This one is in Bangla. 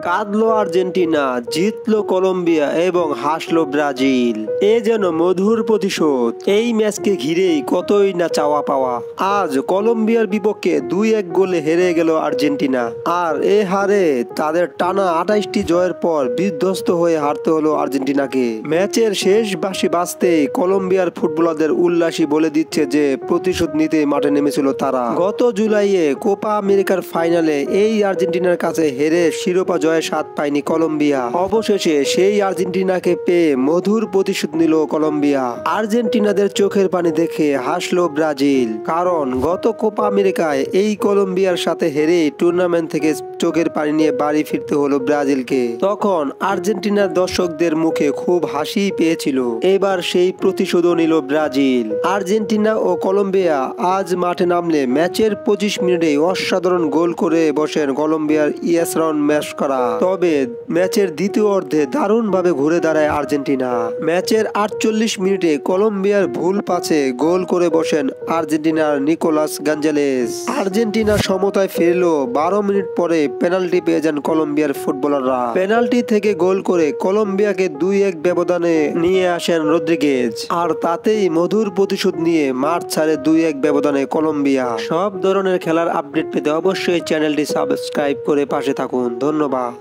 কাঁদলো আর্জেন্টিনা, জিতলো কলম্বিয়া এবং হাসলো ব্রাজিল। এ যেন মধুর প্রতিশোধ। এই ম্যাচকে ঘিরেই কতই না চাওয়া পাওয়া। আজ কলম্বিয়ার বিপক্ষে 2-1 গোলে হেরে গেল আর্জেন্টিনা। আর এ হারে তাদের টানা 28টি জয়ের পর বিধ্বস্ত হয়ে হারতে হলো আর্জেন্টিনাকে। ম্যাচের শেষ বাঁশি বাজতেই কলম্বিয়ার ফুটবলারদের উল্লাসই বলে দিচ্ছে যে প্রতিশোধ নিতে মাঠে নেমেছিল তারা। গত জুলাইয়ে কোপা আমেরিকার ফাইনালে এই আর্জেন্টিনার কাছে হেরে শিরোপা জয়ের স্বাদ পায়নি কলম্বিয়া। অবশেষে সেই আর্জেন্টিনাকে পেয়ে মধুর প্রতিশোধ নিল কলম্বিয়া। আর্জেন্টিনাদের চোখের পানি দেখে হাসলো ব্রাজিল, কারণ গত কোপা আমেরিকায় এই কলম্বিয়ার সাথে হেরে টুর্নামেন্ট থেকে চোখের পানি নিয়ে বাড়ি ফিরতে হলো ব্রাজিলকে। তখন আর্জেন্টিনার দর্শকদের মুখে খুব হাসি পেয়েছিল। এবার সেই প্রতিশোধও নিল ব্রাজিল। আর্জেন্টিনা ও কলম্বিয়া আজ মাঠে নামলে ম্যাচের 25 মিনিটেই অসাধারণ গোল করে বসেন কলম্বিয়ার ইয়াসরন মেসকারা। তবে ম্যাচের দ্বিতীয় অর্ধে দারুণভাবে ঘুরে দাঁড়ায় আর্জেন্টিনা। ম্যাচের 48 মিনিটে কলম্বিয়ার ভুল পাসে গোল করে বসেন আর্জেন্টিনার নিকোলাস গঞ্জালেস। আর্জেন্টিনা সমতায় ফিরল 12 মিনিট পরে পেনাল্টি পেয়ে যান কলম্বিয়ার ফুটবলাররা। পেনাল্টি থেকে গোল করে কলম্বিয়াকে 2-1 ব্যবধানে নিয়ে আসেন রদ্রিগেজ। আর তাতেই মধুর প্রতিশোধ নিয়ে মাঠ ছাড়ে 2-1 ব্যবধানে কলম্বিয়া। সব ধরনের খেলার আপডেট পেতে অবশ্যই চ্যানেলটি সাবস্ক্রাইব করে পাশে থাকুন। ধন্যবাদ।